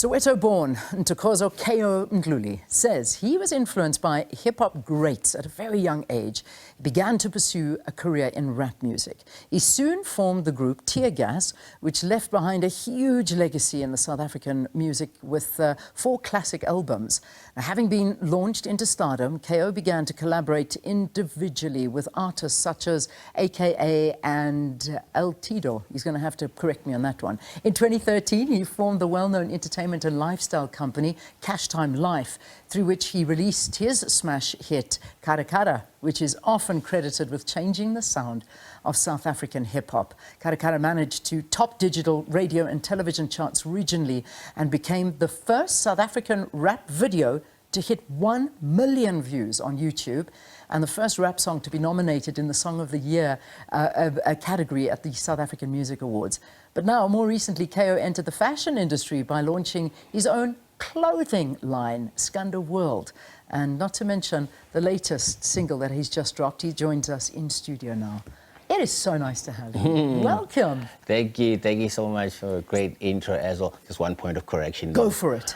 Soweto-born Ntokozo K.O Mdluli says he was influenced by hip-hop greats at a very young age. He began to pursue a career in rap music. He soon formed the group Teargas, which left behind a huge legacy in the South African music with 4 classic albums. Now, having been launched into stardom, K.O began to collaborate individually with artists such as AKA and L-Tido. He's going to have to correct me on that one. In 2013, he formed the well-known entertainment and lifestyle company Cashtime Life, through which he released his smash hit Caracara, which is often credited with changing the sound of South African hip-hop. Caracara managed to top digital radio and television charts regionally and became the first South African rap video to hit 1 million views on YouTube, and the first rap song to be nominated in the Song of the Year category at the South African Music Awards. But now, more recently, K.O entered the fashion industry by launching his own clothing line, Skanda World. And not to mention the latest single that he's just dropped. He joins us in studio now. It is so nice to have you. Welcome. Thank you so much for a great intro as well. Just one point of correction. Go for it.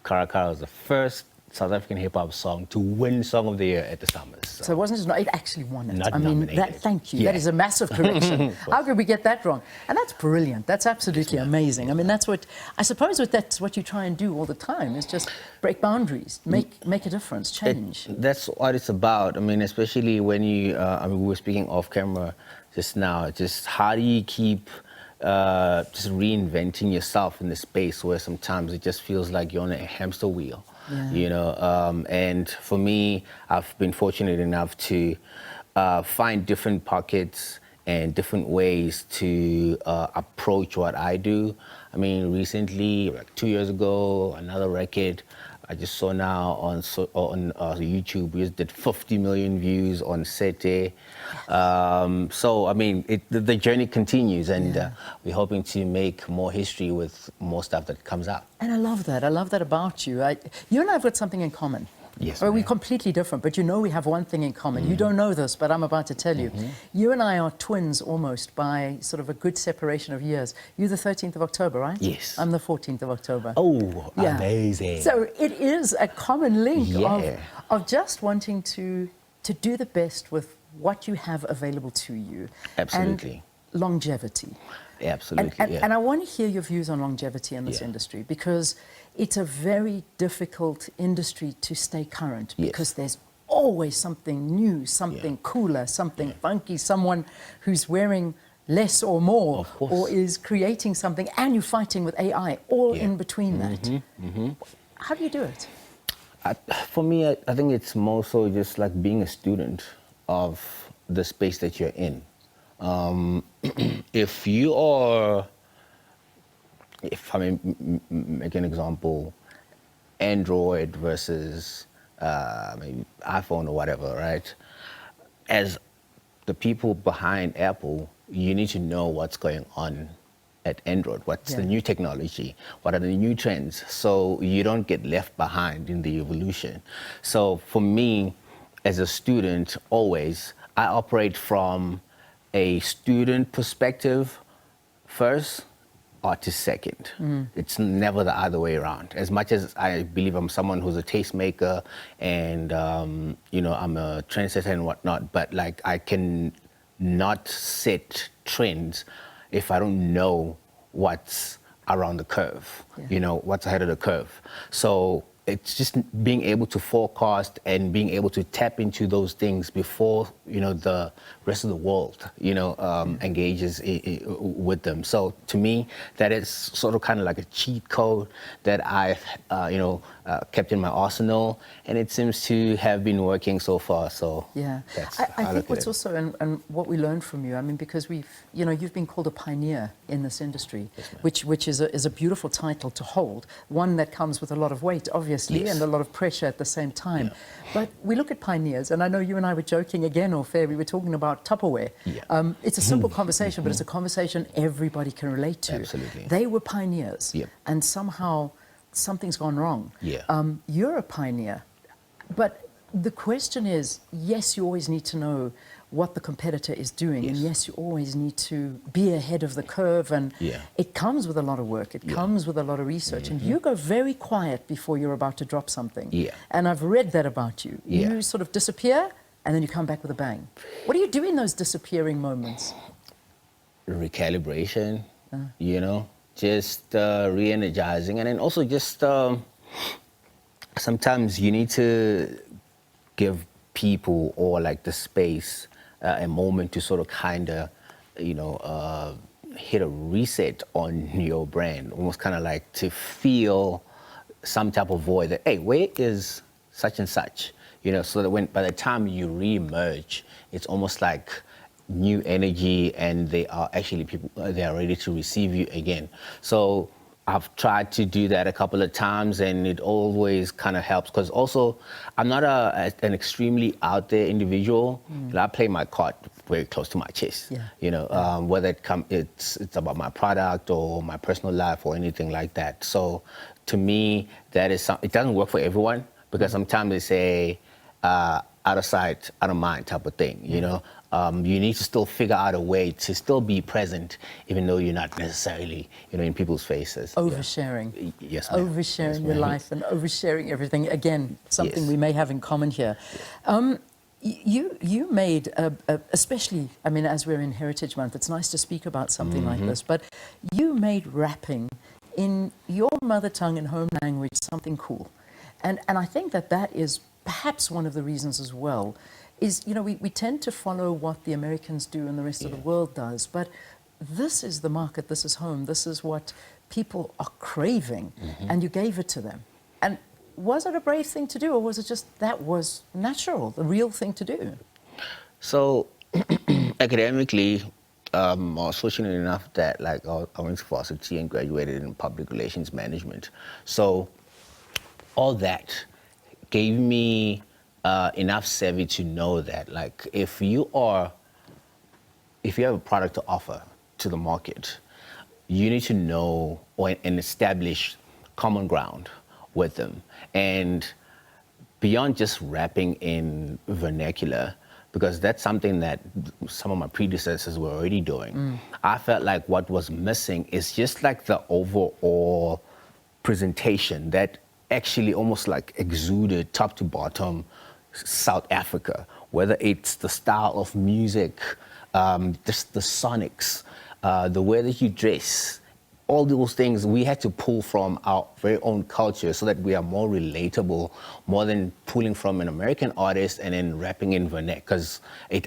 Caracara was the first South African hip-hop song to win Song of the Year at the Summers. So it wasn't just, it actually won it. Not I mean, nominated. thank you. Yeah. That is a massive correction. How could we get that wrong? And that's brilliant. That's absolutely amazing. I mean, that's what, I suppose that's what you try and do all the time, is just break boundaries, make a difference, change. That's what it's about. I mean, especially when you, I mean, we were speaking off camera just now, just how do you keep just reinventing yourself in the space where sometimes it just feels like you're on a hamster wheel. Yeah. You know, and for me, I've been fortunate enough to find different pockets and different ways to approach what I do. I mean, recently, like 2 years ago, another record I just saw now on YouTube, we just did 50 million views on Sete. So, I mean, the journey continues, and we're hoping to make more history with more stuff that comes out. And I love that. I love that about you. You and I have got something in common. Yes, we're completely different, but you know we have one thing in common. You don't know this, but I'm about to tell you. You and I are twins almost by sort of a good separation of years. You're the 13th of October, right? Yes. I'm the 14th of October. Oh, yeah. Amazing. So it is a common link of just wanting to do the best with what you have available to you. Absolutely. And longevity. Absolutely. And I want to hear your views on longevity in this industry, because it's a very difficult industry to stay current, because there's always something new, something cooler, something funky, someone who's wearing less or more, or is creating something, and you're fighting with AI, all in between that. How do you do it? For me, I think it's more so just like being a student of the space that you're in. If you are, if I mean, make an example, Android versus maybe iPhone or whatever, right? As the people behind Apple, you need to know what's going on at Android, what's the new technology, what are the new trends, so you don't get left behind in the evolution. So for me, as a student, always, I operate from a student perspective first, artist second. It's never the other way around. As much as I believe I'm someone who's a tastemaker and, you know, I'm a trendsetter and whatnot, but like I can not set trends if I don't know what's around the curve, you know, what's ahead of the curve. So it's just being able to forecast and being able to tap into those things before, you know, the rest of the world, you know, engages with them. So to me, that is sort of kind of like a cheat code that I've, you know, kept in my arsenal, and it seems to have been working so far. So that's I think what's also, and what we learned from you, I mean, because we've, you know, you've been called a pioneer in this industry, which is a beautiful title to hold, one that comes with a lot of weight, obviously, and a lot of pressure at the same time. But we look at pioneers, and I know you and I were joking again off air, we were talking about Tupperware. It's a simple conversation, but it's a conversation everybody can relate to. Absolutely. They were pioneers, and somehow something's gone wrong. You're a pioneer, but the question is, yes, you always need to know what the competitor is doing. Yes. And yes, you always need to be ahead of the curve, and it comes with a lot of work. It comes with a lot of research, and you go very quiet before you're about to drop something. And I've read that about you. You sort of disappear, and then you come back with a bang. What do you do in those disappearing moments? Recalibration, you know, just re-energizing, and then also just sometimes you need to give people or like the space a moment to sort of kind of, you know, hit a reset on your brand, almost kind of like to feel some type of void that, hey, where is such and such, you know, so that when by the time you re-emerge, it's almost like new energy, and they are actually people, they are ready to receive you again. So I've tried to do that a couple of times, and it always kind of helps, because also I'm not an extremely out there individual. I play my card very close to my chest, you know, whether it's about my product or my personal life or anything like that. So to me, that is it doesn't work for everyone, because sometimes they say out of sight, out of mind type of thing, you know. You need to still figure out a way to still be present, even though you're not necessarily, you know, in people's faces. Oversharing. Yes, ma'am. Oversharing your life and oversharing everything. Again, something we may have in common here. You made, especially, I mean, as we're in Heritage Month, it's nice to speak about something like this, but you made rapping in your mother tongue and home language something cool. And I think that is perhaps one of the reasons as well, is, you know, we tend to follow what the Americans do and the rest of the world does, but this is the market, this is home, this is what people are craving, and you gave it to them. And was it a brave thing to do, or was it just that was natural, the real thing to do? So academically, I was fortunate enough that like I went to varsity and graduated in public relations management. So all that gave me enough savvy to know that, like, if you have a product to offer to the market, you need to know and establish common ground with them. And beyond just rapping in vernacular, because that's something that some of my predecessors were already doing, I felt like what was missing is just like the overall presentation that actually almost like exuded top to bottom South Africa, whether it's the style of music, just the sonics, the way that you dress, all those things we had to pull from our very own culture so that we are more relatable, more than pulling from an American artist and then rapping in vernacular, because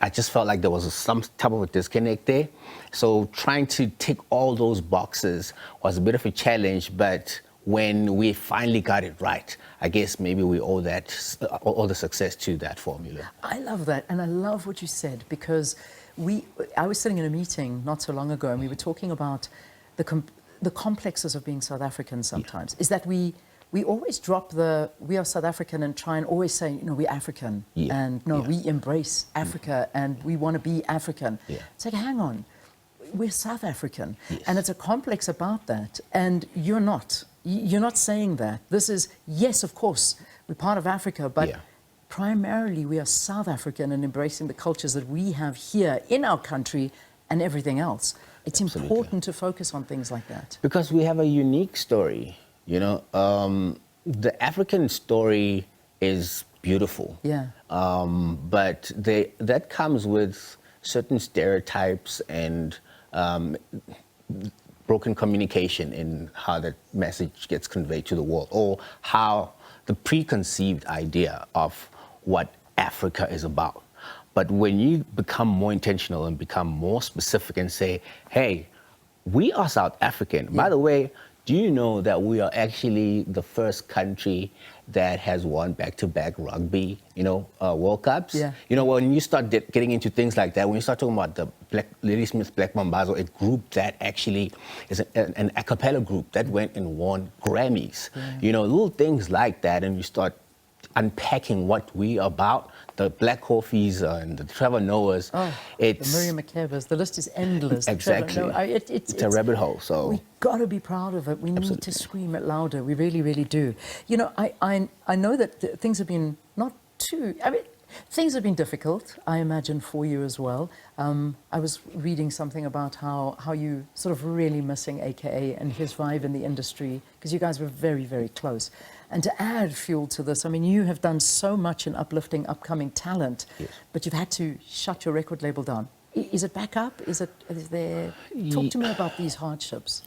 I just felt like there was some type of a disconnect there. So trying to tick all those boxes was a bit of a challenge, but when we finally got it right, I guess maybe we owe all the success to that formula. I love that, and I love what you said, because I was sitting in a meeting not so long ago, and we were talking about the complexes of being South African sometimes, is that we always drop we are South African and try and always say, you know, we're African, and no, we embrace Africa, and we want to be African. It's like, hang on, we're South African, and it's a complex about that, and you're not. You're not saying that. This is, yes, of course, we're part of Africa, but primarily we are South African and embracing the cultures that we have here in our country and everything else. It's important to focus on things like that. Because we have a unique story, you know. The African story is beautiful. But that comes with certain stereotypes and broken communication in how that message gets conveyed to the world, or how the preconceived idea of what Africa is about. But when you become more intentional and become more specific and say, hey, we are South African. By the way, do you know that we are actually the first country that has won back-to-back rugby, you know, World Cups? You know, when you start getting into things like that, when you start talking about the Lady Smith Black Mambazo, a group that actually is an a cappella group that went and won Grammys, you know, little things like that, and you start unpacking what we are about, the Black Coffees and the Trevor Noahs. The Miriam Makebas, the list is endless. Exactly. It's a rabbit hole. So we got to be proud of it. We need to scream it louder. We really, really do. You know, I know that things have been not too, I mean, Things have been difficult, I imagine, for you as well. I was reading something about how you sort of really missing AKA and his vibe in the industry, because you guys were very, very close. And to add fuel to this, I mean, you have done so much in uplifting upcoming talent, yes. but you've had to shut your record label down. Is it back up? Is there... Talk to me about these hardships.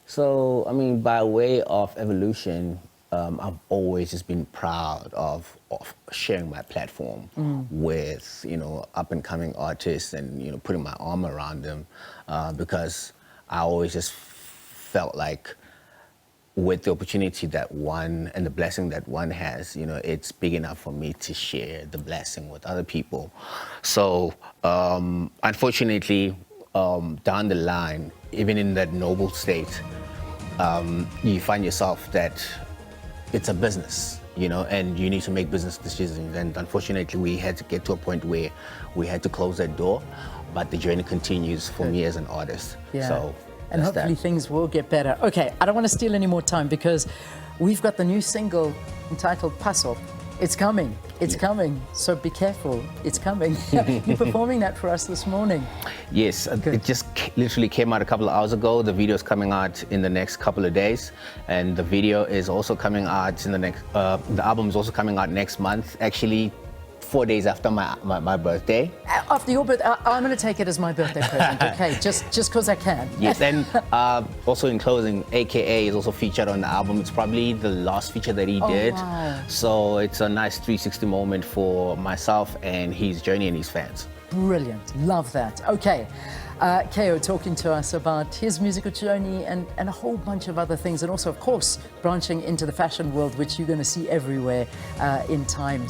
So, I mean, by way of evolution, I've always just been proud of sharing my platform with, you know, up-and-coming artists and, you know, putting my arm around them because I always just felt like with the opportunity that one and the blessing that one has, you know, it's big enough for me to share the blessing with other people. So, unfortunately, down the line, even in that noble state, you find yourself that it's a business, you know, and you need to make business decisions. And unfortunately, we had to get to a point where we had to close that door, but the journey continues for me as an artist. Yeah. So, and hopefully things will get better. Okay, I don't want to steal any more time because we've got the new single entitled Paso. It's coming. It's coming. So be careful. It's coming. You're performing that for us this morning. Yes, it just literally came out a couple of hours ago. The video is coming out in the next couple of days, and the video is also coming out in the next. The album is also coming out next month. Actually, 4 days after my birthday. After your birthday, I'm going to take it as my birthday present, okay? Just because I can. Yes, and also in closing, AKA is also featured on the album. It's probably the last feature that he did. Wow. So it's a nice 360 moment for myself and his journey and his fans. Brilliant. Love that. Okay. K.O talking to us about his musical journey and a whole bunch of other things. And also, of course, branching into the fashion world, which you're going to see everywhere in time.